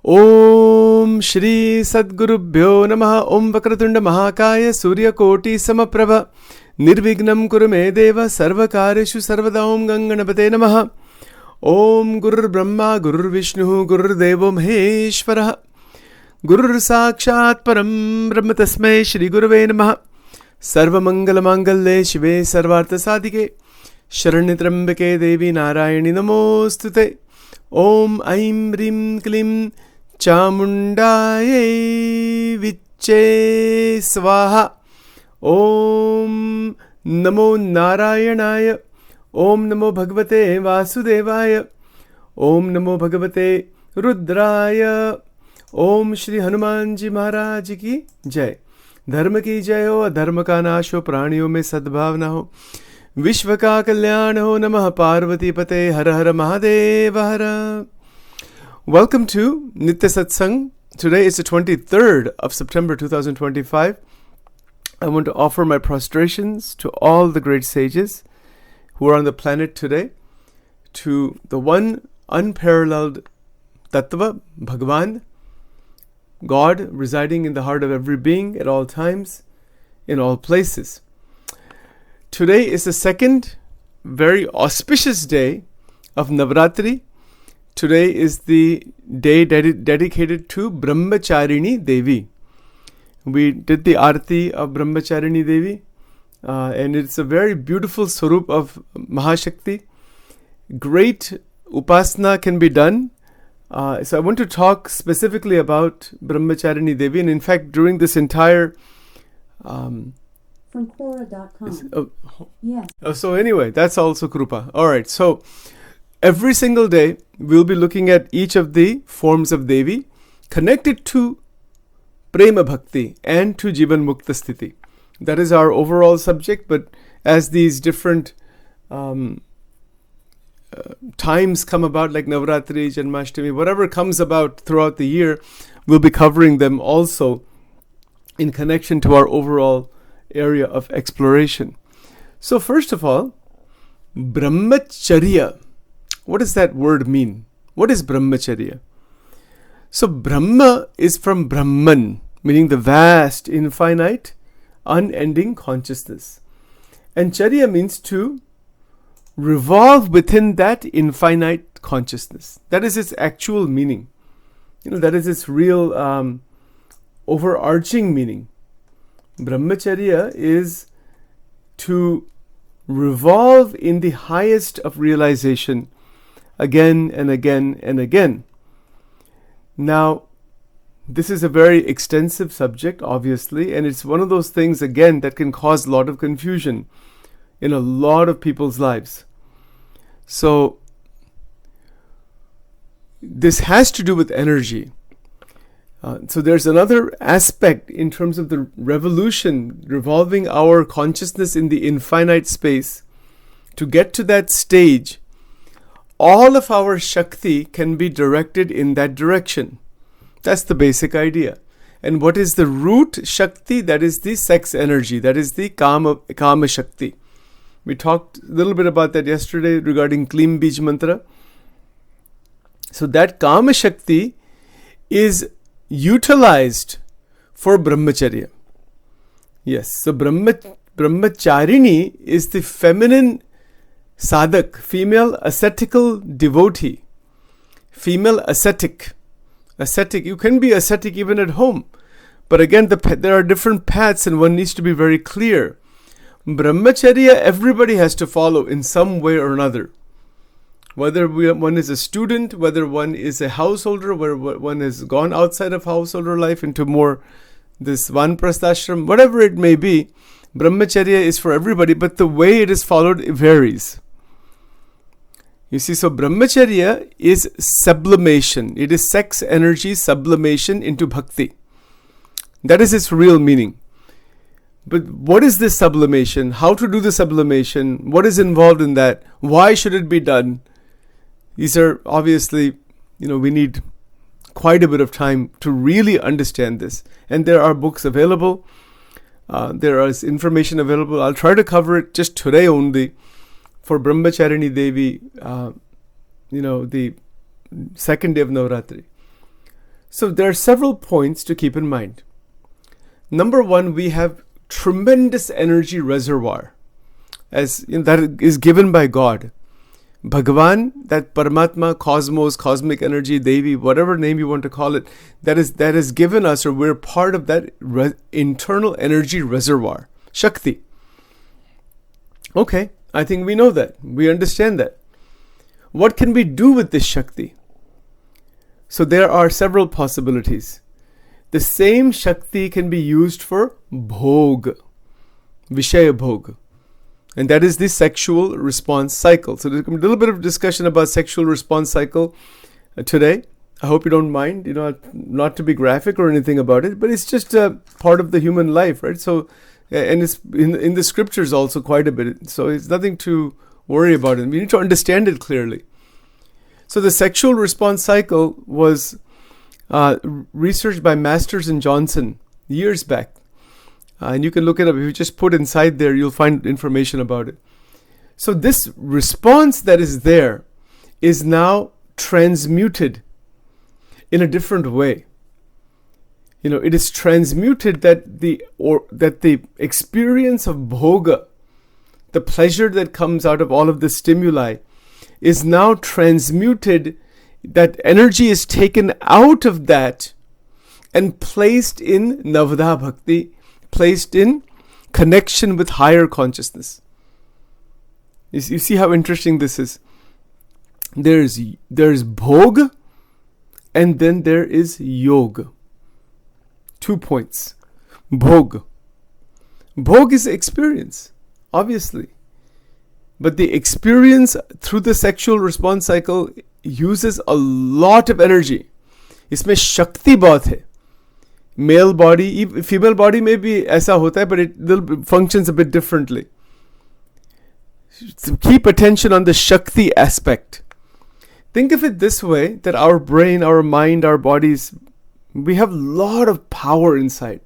Om Shri Sadgurubhyo Namaha. Om Vakratunda Mahakaya Suryakoti Samaprabha Nirvignam Kurume Deva Sarvakareshu Sarvada. Om Ganganapate Namaha. Om Gurur Brahma Gurur Vishnu Gurur Devo Maheshwaraha Gurur Sakshat Param Brahma Tasmai Shri Guruve Namaha. Sarva Mangala Mangalle Shive Sarvartha Sadike Sharanyatrambake Devi Narayani Namostute. Om Aim Rim Klim Chamundaye Viche Swaha. Om Namo Narayanaya. Om Namo Bhagavate Vasudevaya. Om Namo Bhagavate Rudraya. Om Shri Hanumanji Maharaj ki Jai. धर्म की जय हो, अधर्म का नाश हो, प्राणियों में सद्भावना हो, विश्व का कल्याण हो. नमः पार्वती पते हर हर महादेव हर. Welcome to Nitya Satsang. Today is the 23rd of September 2025. I want to offer my prostrations to all the great sages who are on the planet today, to the one unparalleled Tattva, Bhagavan, God residing in the heart of every being at all times, in all places. Today is the second very auspicious day of Navratri. Today is the day dedicated to Brahmacharini Devi. We did the Arati of Brahmacharini Devi, and it's a very beautiful Swarup of Mahashakti. Great Upasana can be done. So I want to talk specifically about Brahmacharini Devi, and in fact during this entire from Quora.com. Yes. So anyway, that's also Krupa. Alright, so every single day we'll be looking at each of the forms of Devi connected to Prema Bhakti and to Jivan Mukta Sthiti. That is our overall subject, but as these different times come about, like Navratri, Janmashtami, whatever comes about throughout the year, we'll be covering them also in connection to our overall area of exploration. So first of all, Brahmacharya. What does that word mean? What is Brahmacharya? So Brahma is from Brahman, meaning the vast, infinite, unending consciousness. And Charya means to revolve within that infinite consciousness. That is its actual meaning. That is its real overarching meaning. Brahmacharya is to revolve in the highest of realization again and again and again. Now, this is a very extensive subject, obviously, and it's one of those things, again, that can cause a lot of confusion in a lot of people's lives. So this has to do with energy. So there's another aspect in terms of the revolution, revolving our consciousness in the infinite space. To get to that stage, all of our Shakti can be directed in that direction. That's the basic idea. And what is the root Shakti? That is the sex energy. That is the Kama Shakti. We talked a little bit about that yesterday regarding Klim Bij Mantra. So that Kama Shakti is utilized for Brahmacharya. Yes, so Brahmacharini is the feminine sadhak, female ascetical devotee, female ascetic. Ascetic, you can be ascetic even at home. But again, there are different paths and one needs to be very clear. Brahmacharya, everybody has to follow in some way or another. Whether one is a student, whether one is a householder, whether one has gone outside of householder life into more this Vanprasthashram, whatever it may be, Brahmacharya is for everybody, but the way it is followed varies. You see, so Brahmacharya is sublimation. It is sex energy sublimation into bhakti. That is its real meaning. But what is this sublimation? How to do the sublimation? What is involved in that? Why should it be done? These are obviously, we need quite a bit of time to really understand this. And there are books available. There is information available. I'll try to cover it just today only for Brahmacharini Devi, the second day of Navratri. So there are several points to keep in mind. Number one, we have tremendous energy reservoir that is given by God. Bhagavan, that Paramatma, cosmos, cosmic energy, Devi, whatever name you want to call it, that is given us, or we're part of that internal energy reservoir, Shakti. Okay, I think we know that. We understand that. What can we do with this Shakti? So there are several possibilities. The same Shakti can be used for Bhog, Vishaya Bhog. And that is the sexual response cycle. So there's a little bit of discussion about sexual response cycle today. I hope you don't mind, not to be graphic or anything about it, but it's just a part of the human life, right? So, and it's in the scriptures also quite a bit. So it's nothing to worry about it. We need to understand it clearly. So the sexual response cycle was researched by Masters and Johnson years back. And you can look it up. If you just put inside there, you'll find information about it. So this response that is there is now transmuted in a different way. It is transmuted that the experience of bhoga, the pleasure that comes out of all of the stimuli, is now transmuted. That energy is taken out of that and placed in Navada Bhakti, placed in connection with higher consciousness. You see how interesting this is. There's bhog, and then there is yoga. 2 points. Bhog. Bhog is experience, obviously. But the experience through the sexual response cycle uses a lot of energy. इसमें शक्ति बहुत है. Male body, female body may be ऐसा होता है, but it functions a bit differently. So keep attention on the Shakti aspect. Think of it this way, that our brain, our mind, our bodies, we have a lot of power inside.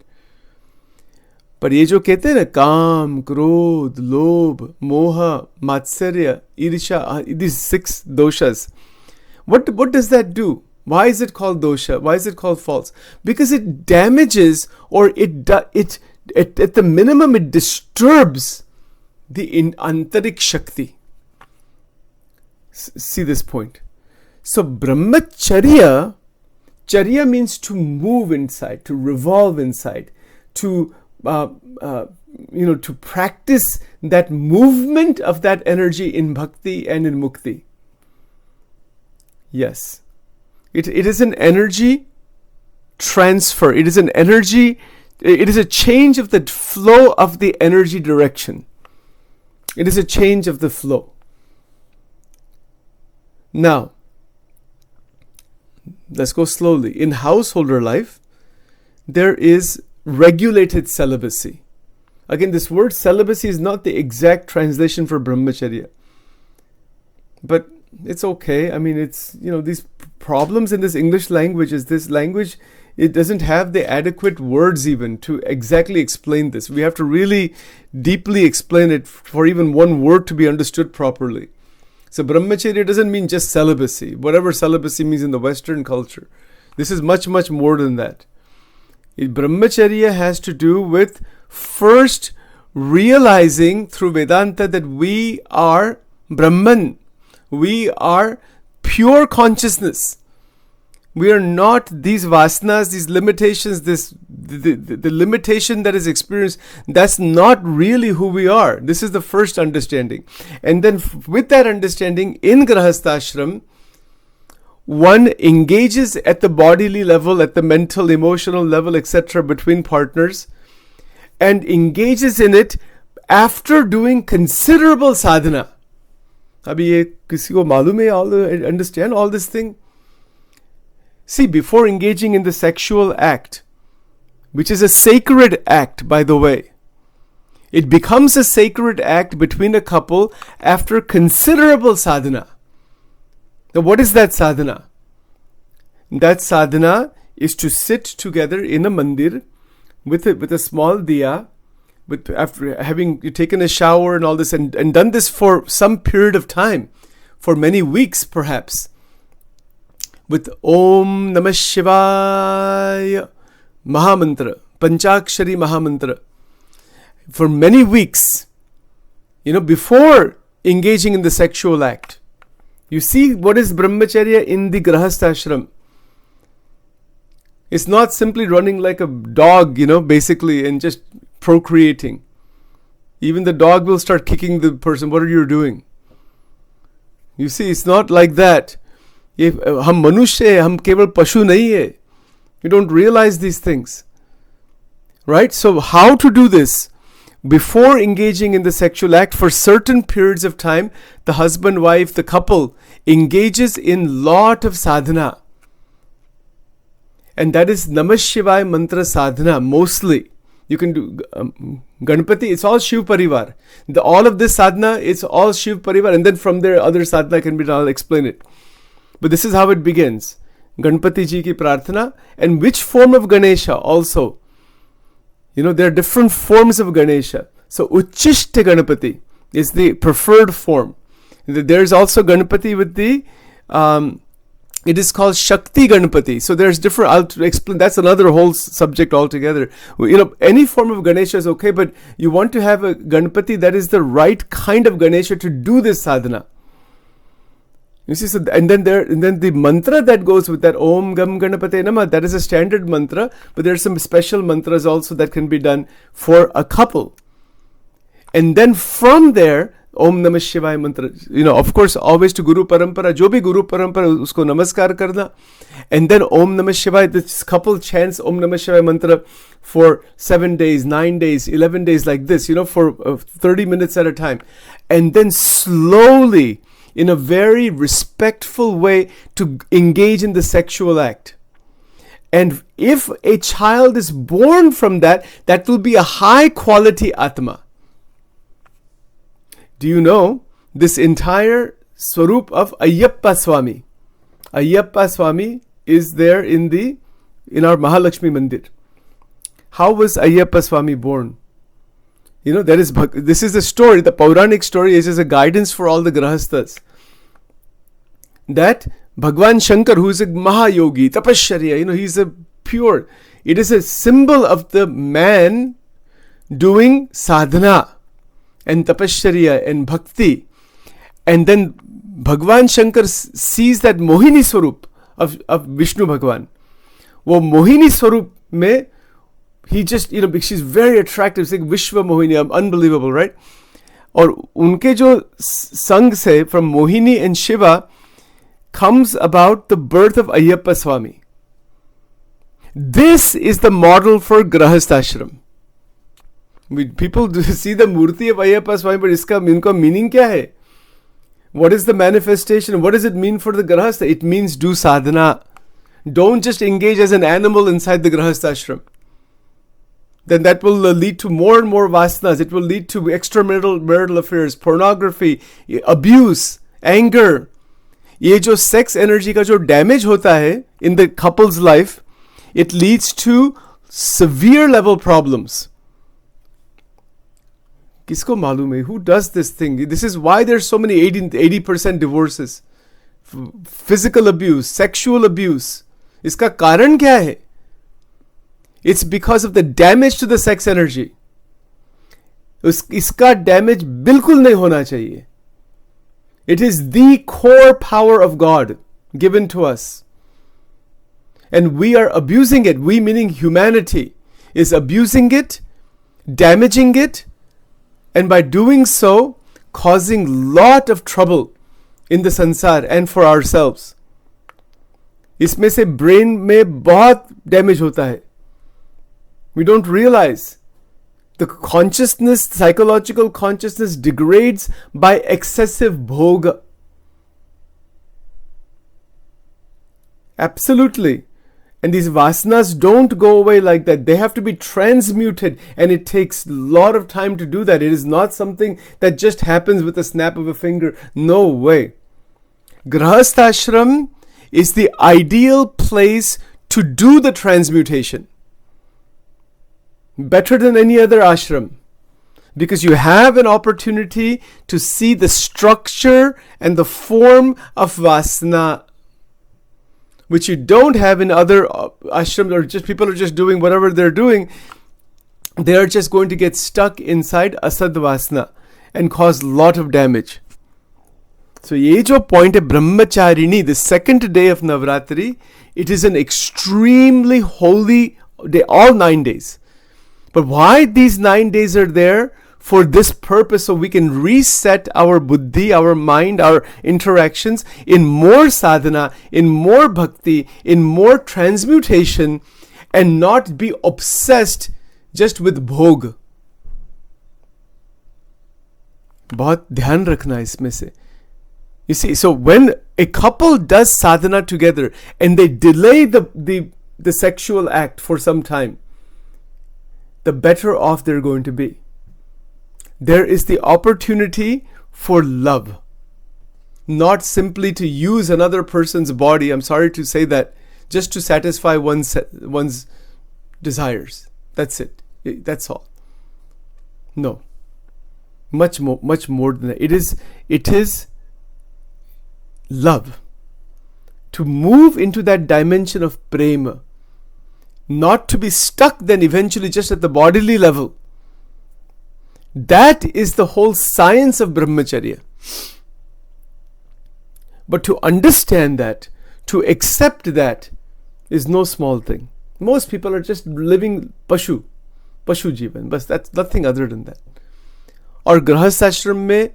पर ये जो कहते हैं ना, काम, क्रोध, लोभ, मोह, मात्सर्य, ईर्ष्या, these 6 doshas, what does that do? Why is it called dosha? Why is it called false? Because it damages, or it at the minimum it disturbs the antarik Shakti. See this point. So brahmacharya, charya means to move inside, to revolve inside, to practice that movement of that energy in bhakti and in mukti. Yes. It is an energy transfer. It is a change of the flow of the energy direction. It is a change of the flow. Now, let's go slowly. In householder life, there is regulated celibacy. Again, this word celibacy is not the exact translation for brahmacharya. But it's okay. I mean, it's, these problems in this English language is this language, it doesn't have the adequate words even to exactly explain this. We have to really deeply explain it for even one word to be understood properly. So brahmacharya doesn't mean just celibacy, whatever celibacy means in the Western culture. This is much, much more than that. Brahmacharya has to do with first realizing through Vedanta that we are Brahman. We are pure consciousness. We are not these vasanas, these limitations, the limitation that is experienced. That's not really who we are. This is the first understanding. And then with that understanding, in Grahasthashram, one engages at the bodily level, at the mental, emotional level, etc. between partners, and engages in it after doing considerable sadhana. अभी ये किसी को मालूम है, understand all this thing? See, before engaging in the sexual act, which is a sacred act, by the way, it becomes a sacred act between a couple after considerable sadhana. Now, what is that sadhana? That sadhana is to sit together in a mandir with a small diya, after having taken a shower and all this, and done this for some period of time, for many weeks perhaps, with Om Namah Shivaya Mahamantra, Panchakshari Mahamantra, for many weeks, before engaging in the sexual act. You see what is brahmacharya in the grahastha ashram. It's not simply running like a dog, basically, and just procreating. Even the dog will start kicking the person. What are you doing? You see, it's not like that. If hum manushya hai, hum keval pashu nahi hai. You don't realize these things. Right? So how to do this? Before engaging in the sexual act, for certain periods of time, the husband, wife, the couple engages in lot of sadhana. And that is Namah Shivaya mantra sadhana mostly. You can do Ganpati, it's all Shiv Parivar. All of this sadhana, it's all Shiv Parivar. And then from there, other sadhana can be done. I'll explain it. But this is how it begins. Ganpati Ji ki Prarthana. And which form of Ganesha also? There are different forms of Ganesha. So Uchishta Ganapati is the preferred form. There is also Ganapati with the, it is called Shakti Ganapati. So there's different, I'll explain, that's another whole subject altogether. Any form of Ganesha is okay, but you want to have a Ganapati that is the right kind of Ganesha to do this sadhana. You see, and then the mantra that goes with that, Om Gam Ganapate Namah, that is a standard mantra, but there are some special mantras also that can be done for a couple. And then from there, Om Namah Shivaya mantra, of course, always to Guru Parampara, jo bhi Guru Parampara, usko namaskar karna. And then Om Namah Shivaya, this couple chants Om Namah Shivaya mantra for 7 days, 9 days, 11 days like this, for 30 minutes at a time. And then slowly, in a very respectful way, to engage in the sexual act. And if a child is born from that, that will be a high quality Atma. Do you know this entire Swarup of Ayyappa Swami? Ayyappa Swami is there in our Mahalakshmi Mandir. How was Ayyappa Swami born? This is the story, the Pauranic story is a guidance for all the Grahasthas. That Bhagwan Shankar, who is a Mahayogi, Tapasharya, he's a pure. It is a symbol of the man doing sadhana and Tapasharya and Bhakti. And then Bhagwan Shankar sees that Mohini Swarup of Vishnu Bhagwan. Wo Mohini Swarup mein, he just, she's very attractive. It's like Vishwa Mohini, unbelievable, right? Or unke jo sang se from Mohini and Shiva comes about the birth of Ayyappa Swami. This is the model for Grahasthashram. People see the Murti of Ayyappa Swami, but inka meaning kya hai? What is the manifestation? What does it mean for the Grahastha? It means do sadhana. Don't just engage as an animal inside the Grahasthashram. Then that will lead to more and more vasanas. It will lead to extramarital affairs, pornography, abuse, anger. ये जो sex energy का जो damage होता है in the couple's life, it leads to severe level problems. किसको मालूम है? Who does this thing? This is why there's so many 80% divorces. Physical abuse, sexual abuse. इसका कारण क्या है? It's because of the damage to the sex energy. इसका damage बिल्कुल नहीं होना चाहिए. It is the core power of God given to us. And we are abusing it. We, meaning humanity, is abusing it, damaging it, and by doing so, causing lot of trouble in the sansar and for ourselves. इसमें से brain में बहुत damage होता है. We don't realize. The consciousness, psychological consciousness degrades by excessive bhoga. Absolutely. And these vasanas don't go away like that. They have to be transmuted, and it takes a lot of time to do that. It is not something that just happens with a snap of a finger. No way. Grahasthashram is the ideal place to do the transmutation. Better than any other ashram, because you have an opportunity to see the structure and the form of vasana. which you don't have in other ashrams, or just people are just doing whatever they're doing, they are just going to get stuck inside asad vasana and cause lot of damage. So ye jo point hai brahmacharini, the second day of Navratri, it is an extremely holy day, all 9 days. But why these 9 days are there? For this purpose, so we can reset our buddhi, our mind, our interactions in more sadhana, in more bhakti, in more transmutation, and not be obsessed just with bhog. बहुत ध्यान रखना इसमें से. You see, so when a couple does sadhana together and they delay the sexual act for some time, the better off they're going to be. There is the opportunity for love, not simply to use another person's body, I'm sorry to say that, just to satisfy one's desires. That's it. That's all. No. Much more than that. It is love. To move into that dimension of prema, not to be stuck then eventually just at the bodily level. That is the whole science of brahmacharya. But to understand that, to accept that, is no small thing. Most people are just living pashu jivan, but that's nothing other than that. Or grahast ashram mein,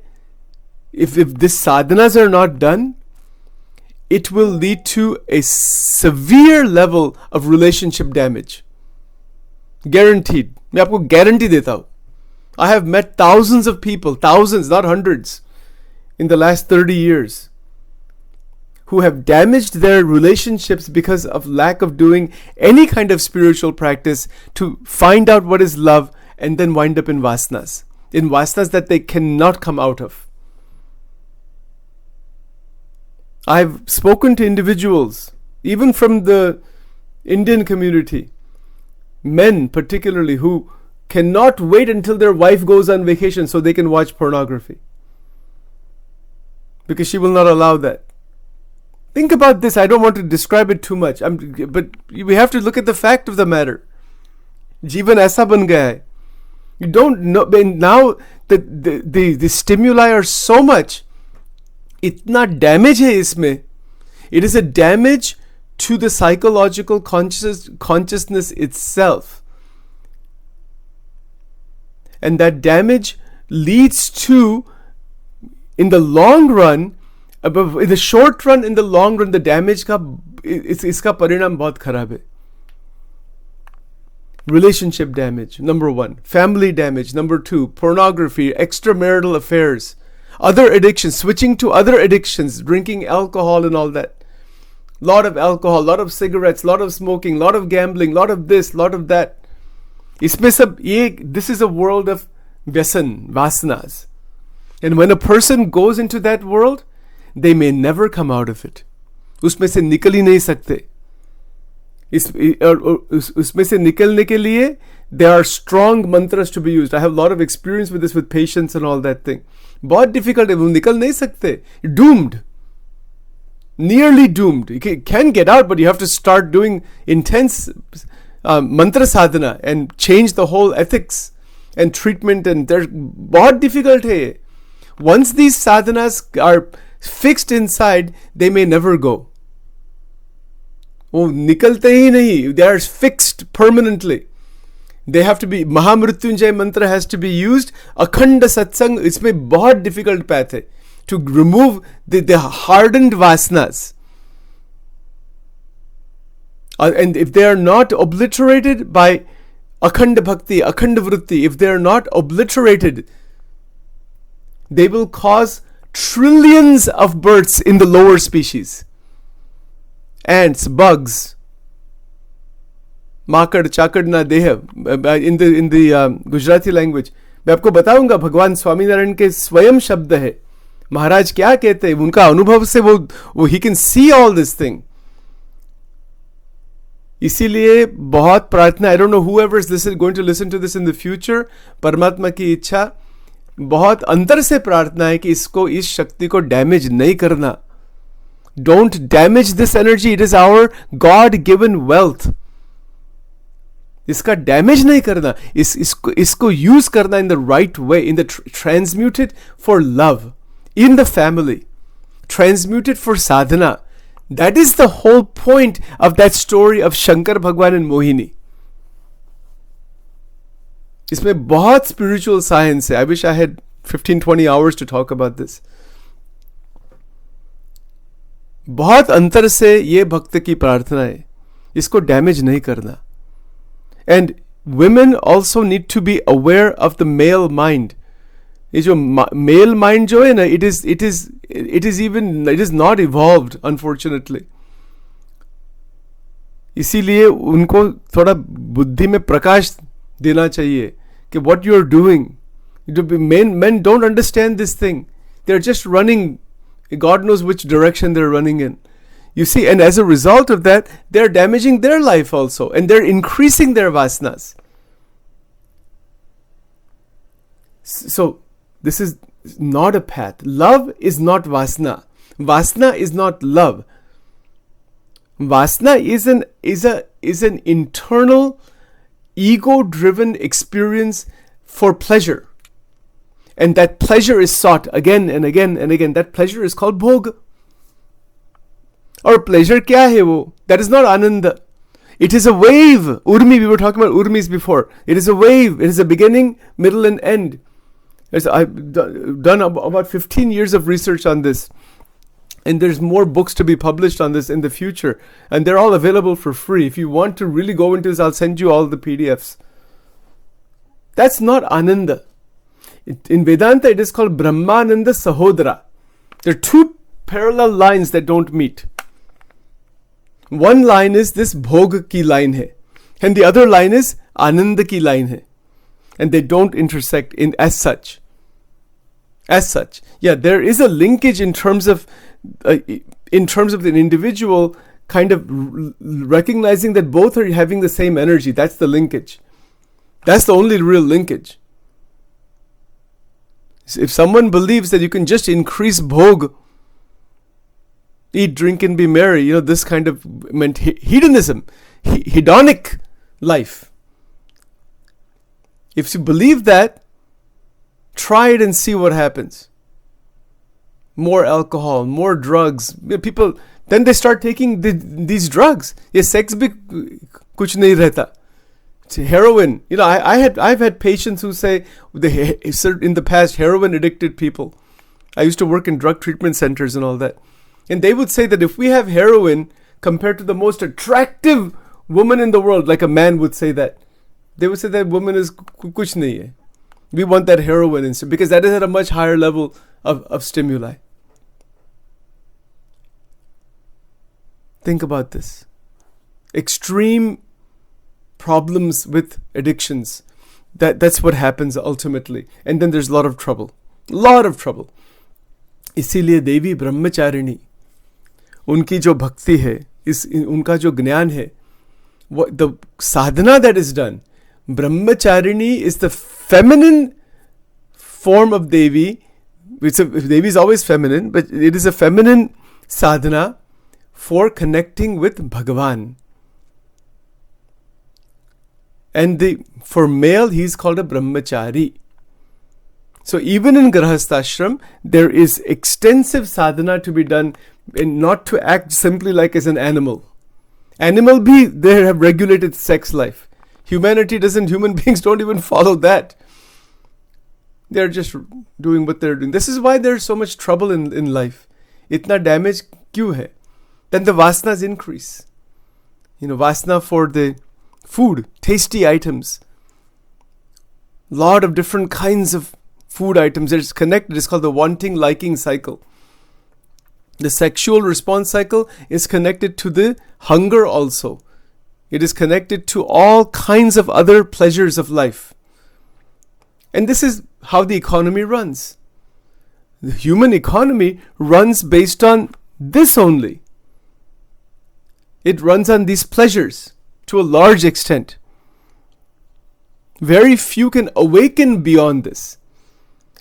if these sadhanas are not done, it will lead to a severe level of relationship damage. Guaranteed. मैं आपको guarantee देता हूँ. I have met thousands of people, thousands, not hundreds, in the last 30 years, who have damaged their relationships because of lack of doing any kind of spiritual practice to find out what is love and then wind up in vasanas that they cannot come out of. I've spoken to individuals, even from the Indian community, men particularly, who cannot wait until their wife goes on vacation so they can watch pornography, because she will not allow that. Think about this. I don't want to describe it too much, but we have to look at the fact of the matter. Jivan aisa ban gaya hai. You don't know, now the stimuli are so much. Itna damage hai isme. It is a damage to the psychological consciousness itself. And that damage leads to, in the long run, in the short run, in the long run, the damage iska parinam bahut kharab hai. Relationship damage, number 1. Family damage, number 2. Pornography, extramarital affairs, other addictions, switching to other addictions, drinking alcohol and all that. Lot of alcohol, lot of cigarettes, lot of smoking, lot of gambling, lot of this, lot of that. This is a world of vyasan, vasanas. And when a person goes into that world, they may never come out of it. उसमें से निकल ही नहीं सकते. उसमें से निकलने के लिए there are strong mantras to be used. I have a lot of experience with this, with patients and all that thing. बहुत difficult है, वो निकल नहीं सकते. Doomed. Nearly doomed. You can get out, but you have to start doing intense mantra sadhana and change the whole ethics and treatment, and they're बहुत difficult है. Once these sadhanas are fixed inside, they may never go. वो निकलते ही नहीं. They are fixed permanently. They have to be, Mahamrityunjay mantra has to be used. Akhanda satsang, इसमें बहुत difficult path है to remove the hardened vasanas. And if they are not obliterated by akhanda bhakti, akhanda vritti, if they are not obliterated, they will cause trillions of births in the lower species. Ants, bugs, makad, chakad na deha, in the Gujarati language. मैं आपको बताऊंगा, भगवान स्वामीनारायण के स्वयं शब्द है. महाराज क्या कहते हैं, उनका अनुभव से वो he can see all this thing. इसीलिए बहुत प्रार्थना, I don't know whoever is going to listen to this in the future, परमात्मा की इच्छा, बहुत अंतर से प्रार्थना है कि इस शक्ति को डैमेज नहीं करना. Don't damage this energy. It is our God-given wealth. इसका डैमेज नहीं करना, इसको यूज करना in the right way, in the transmute it for love in the family, transmute it for sadhana. That is the whole point of that story of Shankar Bhagwan and Mohini. इसमें बहुत spiritual science है. I wish I had 15-20 hours to talk about this. बहुत अंतर से ये भक्त की प्रार्थना है, इसको डैमेज नहीं करना. And women also need to be aware of the male mind. ये जो male mind जो है ना, it is not evolved, unfortunately. इसीलिए उनको थोड़ा बुद्धि में प्रकाश देना चाहिए कि what you are doing. Men don't understand this thing. They're just running. God knows which direction they're running in. You see, and as a result of that, they're damaging their life also, and they're increasing their vasanas. So, this is not a path. Love is not vasana. Vasana is not love. Vasana is an internal, ego-driven experience for pleasure. And that pleasure is sought again and again and again. That pleasure is called bhog. Or pleasure kya hai wo? That is not ananda. It is a wave. Urmi, we were talking about urmis before. It is a wave. It is a beginning, middle and end. I've done about 15 years of research on this. And there's more books to be published on this in the future. And they're all available for free. If you want to really go into this, I'll send you all the PDFs. That's not ananda. In Vedanta, it is called Brahmananda Sahodara. There are two parallel lines that don't meet. One line is this Bhog ki line hai, and the other line is Ananda ki line hai. And they don't intersect as such. As such. Yeah, there is a linkage in terms of the individual kind of recognizing that both are having the same energy. That's the linkage. That's the only real linkage. If someone believes that you can just increase bhog, eat, drink, and be merry, this kind of hedonism, hedonic life. If you believe that, try it and see what happens. More alcohol, more drugs. People, then they start taking these drugs. Ye sex bhi kuch nahi rehta. Heroin. I've had patients who say in the past, heroin addicted people. I used to work in drug treatment centers and all that. And they would say that if we have heroin compared to the most attractive woman in the world, like a man would say that, they would say that woman is kuch nahi hai. We want that heroin instead, because that is at a much higher level of stimuli. Think about this. Extreme problems with addictions. That's what happens ultimately. And then there's a lot of trouble. इसीलिए देवी ब्रह्मचारिणी, उनकी जो भक्ति है, उनका जो ज्ञान है, the sadhana that is done, brahmacharini is the feminine form of Devi. Devi is always feminine, but it is a feminine sadhana for connecting with Bhagavan. And for male, he is called a brahmachari. So even in Grahasthashram, there is extensive sadhana to be done, and not to act simply like as an animal. Animal they have regulated sex life. Human beings don't even follow that. They're just doing what they're doing. This is why there's so much trouble in life. Itna damage kyun hai? Then the vasanas increase. Vasana for the food, tasty items. Lot of different kinds of food items. It's connected. It's called the wanting liking cycle. The sexual response cycle is connected to the hunger also. It is connected to all kinds of other pleasures of life. And this is how the economy runs. The human economy runs based on this only. It runs on these pleasures to a large extent. Very few can awaken beyond this.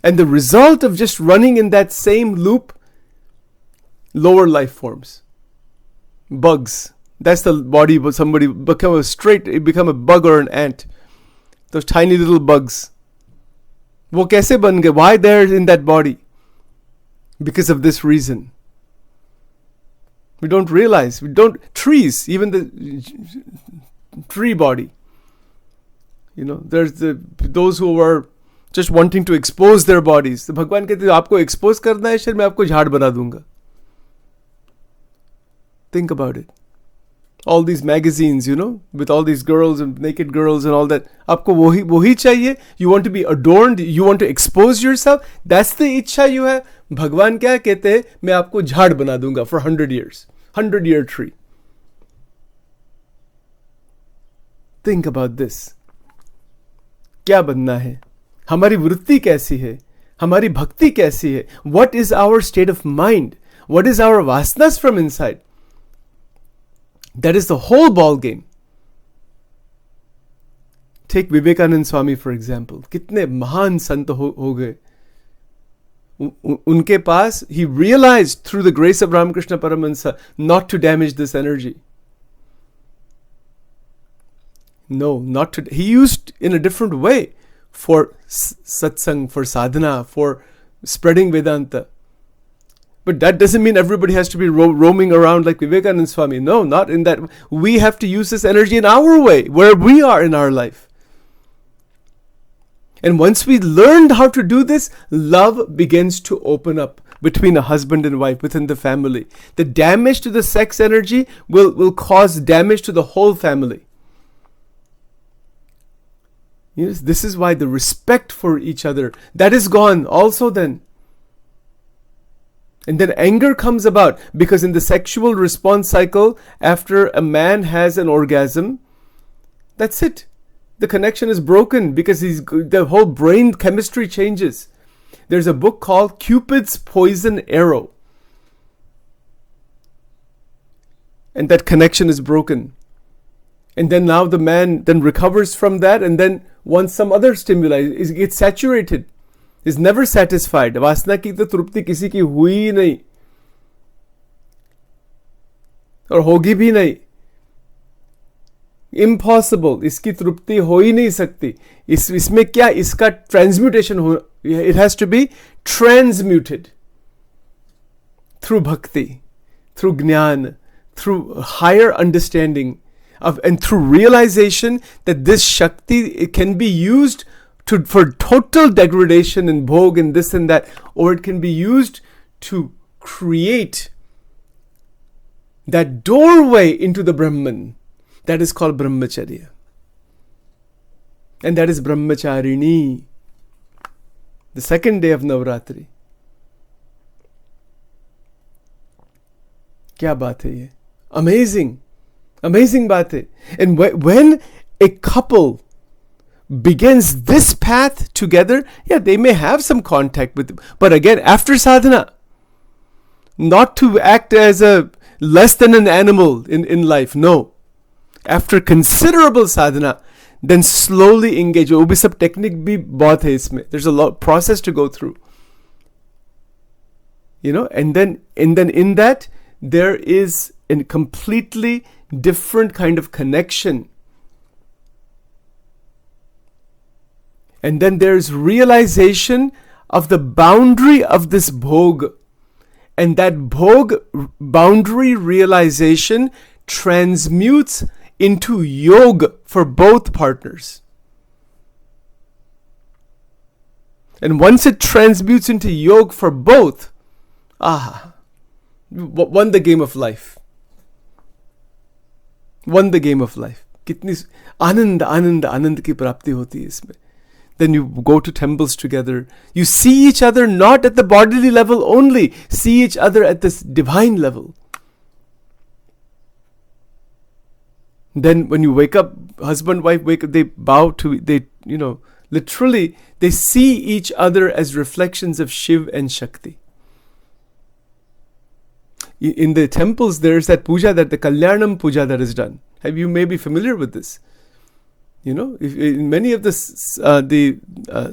And the result of just running in that same loop lower life forms. Bugs. That's the body of somebody become a bug or an ant. Those tiny little bugs. वो कैसे बन गए? Why they're in that body? Because of this reason. We don't realize. Trees, even the tree body. There's those who are just wanting to expose their bodies. तो भगवान कहते हैं आपको expose करना है शरीर, मैं आपको झाड़ बना दूंगा. Think about it. All these magazines, with all these girls and naked girls and all that. आपको वही चाहिए. You want to be adorned. You want to expose yourself. That's the इच्छा you have. भगवान क्या कहते हैं? मैं आपको झाड़ बना दूंगा for 100 years. 100-year tree. Think about this. क्या बनना है? हमारी वृत्ति कैसी है? हमारी भक्ति कैसी है? What is our state of mind? What is our vasanas from inside? That is the whole ball game. Take Vivekanand Swami for example. कितने महान संत हो गए. उनके पास, he realized through the grace of Ramakrishna Paramahansa not to damage this energy. No, not to. He used in a different way for satsang, for sadhana, for spreading Vedanta. But that doesn't mean everybody has to be roaming around like Vivekananda Swami. No, not in that. We have to use this energy in our way, where we are in our life. And once we learned how to do this, love begins to open up between a husband and wife, within the family. The damage to the sex energy will cause damage to the whole family. Yes, this is why the respect for each other, that is gone also then. And then anger comes about because in the sexual response cycle, after a man has an orgasm, that's it. The connection is broken because the whole brain chemistry changes. There's a book called Cupid's Poison Arrow. And that connection is broken. And then now the man then recovers from that and then wants some other stimuli. It gets saturated. Is never satisfied. वासना की तो तृप्ति किसी की हुई ही नहीं और होगी भी नहीं. Impossible. इसकी तृप्ति हो ही नहीं सकती. इसमें क्या? इसका transmutation हो. It has to be transmuted through bhakti, through jnana, through higher understanding and through realization that this shakti, it can be used for total degradation and bhog and this and that, or it can be used to create that doorway into the Brahman. That is called Brahmacharya. And that is Brahmacharini. The second day of Navratri. क्या बात है ये? Amazing. Amazing बात है. And when a couple begins this path together, yeah, they may have some contact with, but again, after sadhana, not to act as a less than an animal in life, no. After considerable sadhana, then slowly engage. वो भी सब technique भी बहुत है इसमें. There's a lot process to go through. And then in that, there is a completely different kind of connection. And then there's realization of the boundary of this bhog. And that bhog boundary realization transmutes into yoga for both partners. And once it transmutes into yoga for both, won the game of life. Won the game of life. कितनी आनंद की प्राप्ति होती है इसमें. Then you go to temples together. You see each other not at the bodily level only. See each other at this divine level. Then when you wake up, husband, wife wake up, they bow to, literally, they see each other as reflections of Shiv and Shakti. In the temples, there's that puja, that the Kalyanam puja that is done. You may be familiar with this. In many of the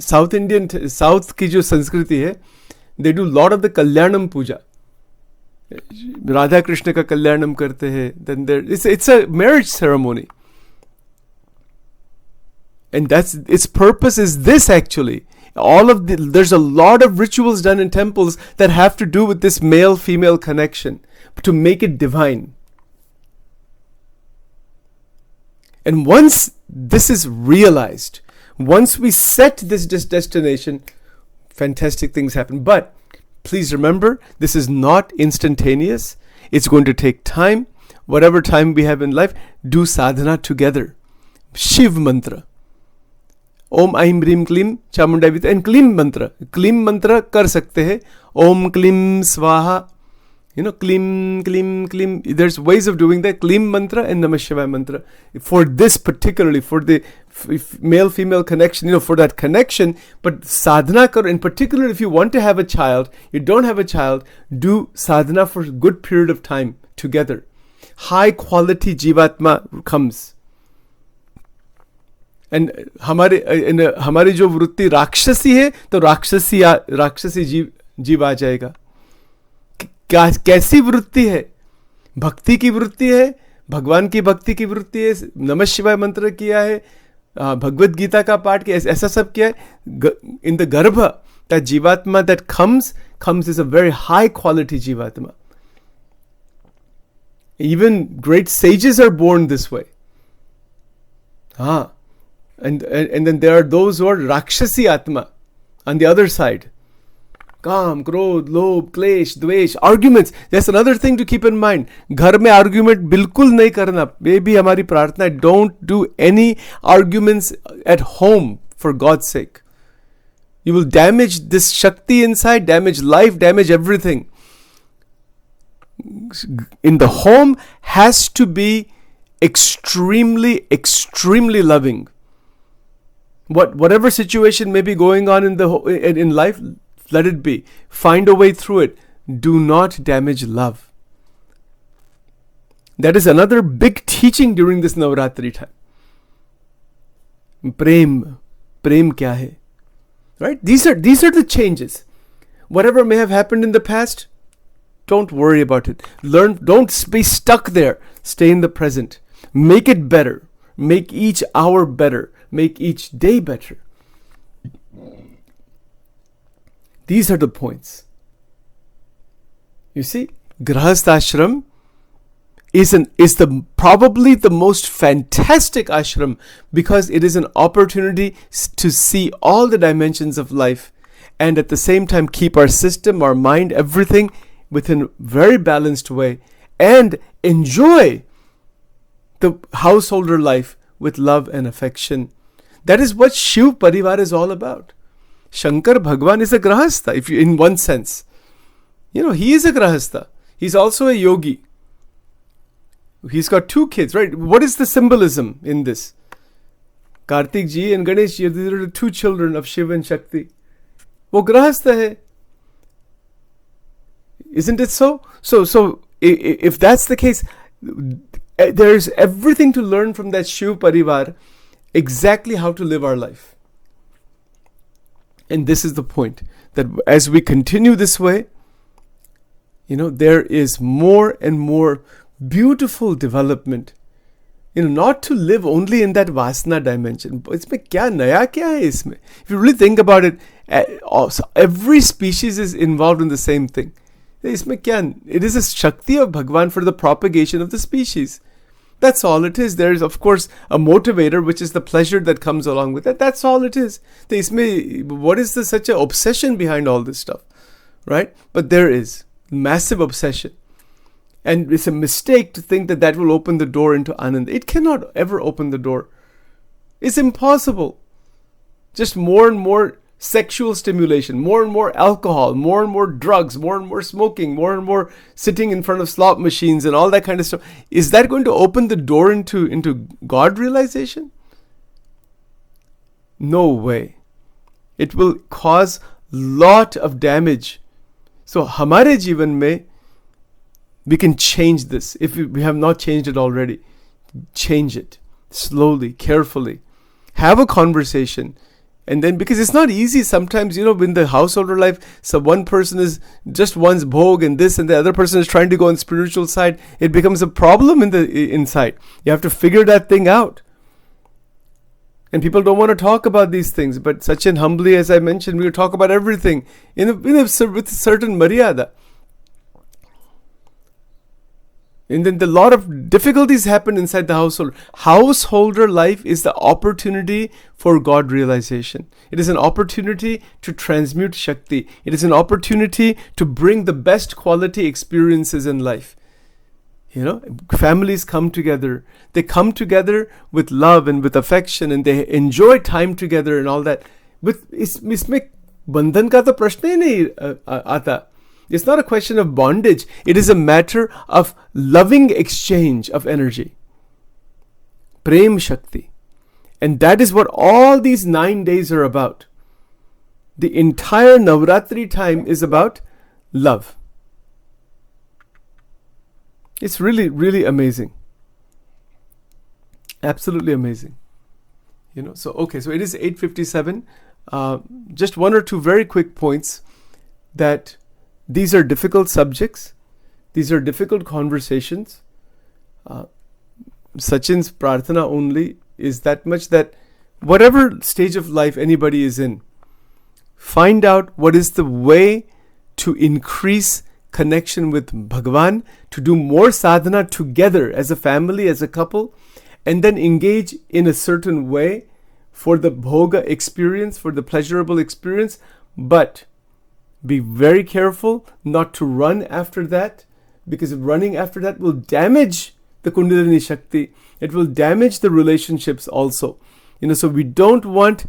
South Indian, South ki jo Sanskriti hai, they do a lot of the Kalyanam puja. Radha Krishna का कल्याण हम करते हैं, then it's a marriage ceremony. And its purpose is this actually. There's a lot of rituals done in temples that have to do with this male-female connection to make it divine. And once this is realized, once we set this destination, fantastic things happen. But please remember, this is not instantaneous. It's going to take time. Whatever time we have in life, do sadhana together. Shiv mantra. Om Aim Rim Klim Chamundai Vita, and Klim mantra. Klim mantra kar sakte hai. Om Klim Swaha. Klim, Klim, Klim. There's ways of doing that. Klim mantra and Namah Shivaya mantra. For this particularly, for the male-female connection, for that connection. But sadhana kar, in particular, if you want to have a child, you don't have a child, do sadhana for a good period of time together. High quality jivatma comes. And हमारी जो वृत्ति राक्षसी है, तो राक्षसी जीव आ जाएगा. कैसी वृत्ति है? भक्ति की वृत्ति है, भगवान की भक्ति की वृत्ति है, नमः शिवाय मंत्र किया है, भगवद गीता का पाठ किया, ऐसा सब किया है. In the garbha, that jivatma that comes is a very high quality jivatma. Even great sages are born this way. And then there are those who are rakshasi atma on the other side. Kam, krodh, lobh, klesh, dvesh, arguments. That's another thing to keep in mind. घर में argument बिल्कुल नहीं करना. ये भी हमारी प्रार्थना है. Don't do any arguments at home, for God's sake. You will damage this Shakti inside, damage life, damage everything. In the home has to be extremely, extremely loving. Whatever situation may be going on in life, let it be. Find a way through it. Do not damage love. That is another big teaching during this Navratri time. Prem kya hai? Right? These are the changes. Whatever may have happened in the past, don't worry about it. Don't be stuck there. Stay in the present. Make it better. Make each hour better. Make each day better. These are the points. You see, Grahast Ashram is probably the most fantastic ashram, because it is an opportunity to see all the dimensions of life, and at the same time keep our system, our mind, everything within a very balanced way, and enjoy the householder life with love and affection. That is what Shiv Parivar is all about. Shankar Bhagwan is a Grahastha, if you, in one sense. He is a Grahastha. He's also a yogi. He's got 2 kids, right? What is the symbolism in this? Kartik ji and Ganesh ji, these are the 2 children of Shiva and Shakti. Wo Grahastha hai. Isn't it so? So if that's the case, there's everything to learn from that Shiv Parivar, exactly how to live our life. And this is the point, that as we continue this way, there is more and more beautiful development. Not to live only in that Vasana dimension. Isme kya naya kya hai isme? If you really think about it, every species is involved in the same thing. Isme kya? It is a Shakti of Bhagwan for the propagation of the species. That's all it is. There is, of course, a motivator, which is the pleasure that comes along with it. That's all it is. What is such an obsession behind all this stuff? Right? But there is massive obsession. And it's a mistake to think that will open the door into Anand. It cannot ever open the door. It's impossible. Just more and more sexual stimulation, more and more alcohol, more and more drugs, more and more smoking, more and more sitting in front of slot machines and all that kind of stuff. Is that going to open the door into God realization? No way. It will cause lot of damage. So, hamare jivan mein, we can change this. If we have not changed it already, change it slowly, carefully. Have a conversation. And then, because it's not easy sometimes, in the householder life, so one person is just wants bhog and this, and the other person is trying to go on spiritual side. It becomes a problem inside. You have to figure that thing out. And people don't want to talk about these things. But Sachin, humbly, as I mentioned, we will talk about everything with certain maryada. And then a lot of difficulties happen inside the household. Householder life is the opportunity for God realization. It is an opportunity to transmute Shakti. It is an opportunity to bring the best quality experiences in life. Families come together. They come together with love and with affection, and they enjoy time together and all that. But इसमें बंधन का तो प्रश्न ही नहीं आता. It's not a question of bondage. It is a matter of loving exchange of energy. Prem Shakti. And that is what all these 9 days are about. The entire Navratri time is about love. It's really, really amazing. Absolutely amazing. So it is 8:57. Just one or two very quick points that these are difficult subjects. These are difficult conversations. Sachin's prarthana only is that much, that whatever stage of life anybody is in, find out what is the way to increase connection with Bhagavan, to do more sadhana together as a family, as a couple, and then engage in a certain way for the bhoga experience, for the pleasurable experience, but be very careful not to run after that, because running after that will damage the Kundalini Shakti. It will damage the relationships also. So we don't want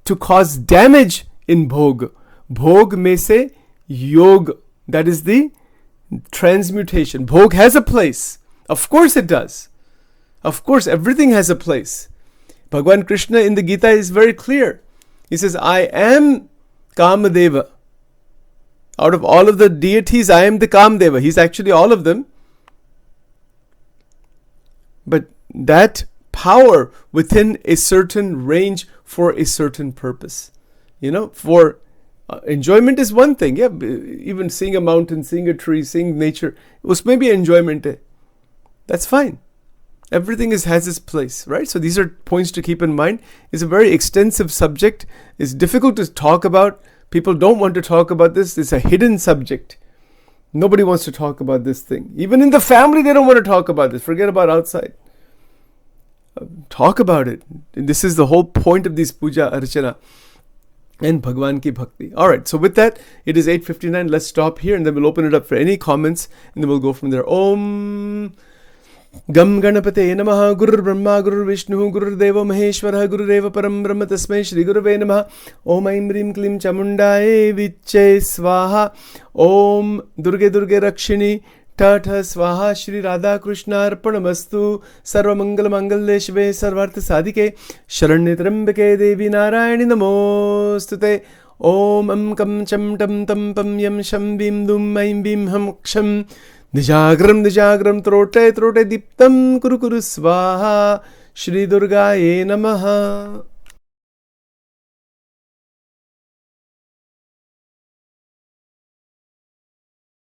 to cause damage in bhog. Bhog mein se yog, that is the transmutation. Bhog has a place. Of course it does. Of course, everything has a place. Bhagavan Krishna in the Gita is very clear. He says, I am Kamadeva. Out of all of the deities, I am the Kamdeva. He's actually all of them. But that power within a certain range for a certain purpose. For enjoyment is one thing. Yeah, even seeing a mountain, seeing a tree, seeing nature, usme bhi enjoyment hai. That's fine. Everything has its place, right? So these are points to keep in mind. It's a very extensive subject. It's difficult to talk about. People don't want to talk about this. It's a hidden subject. Nobody wants to talk about this thing. Even in the family, they don't want to talk about this. Forget about outside. Talk about it. And this is the whole point of this puja, archana, and Bhagwan ki bhakti. Alright, so with that, it is 8:59. Let's stop here and then we'll open it up for any comments and then we'll go from there. Om Gam Ganapate Namaha Gurur Brahma Gurur Vishnu Gurur Deva Maheshwara Gurureva Param Brahma Tasmai Shri Guruve Namaha. Om Aim Rim Klim Chamundaye Viche Swaha. Om Durge Durge Rakshini Tata Swaha. Shri Radha Krishna Arpanamastu. Sarva Mangala Mangalye Shive Sarvartha Sadhike Sharanye Trambake Devi Narayani Namostute. Om Am Kam Cham Tam Tam Pam Yam Sham Bim Dum Aim Bim Ham Ksham Nijagram Trote Diptam Kuru Kuru Swaha. Shri Durgaye Namaha.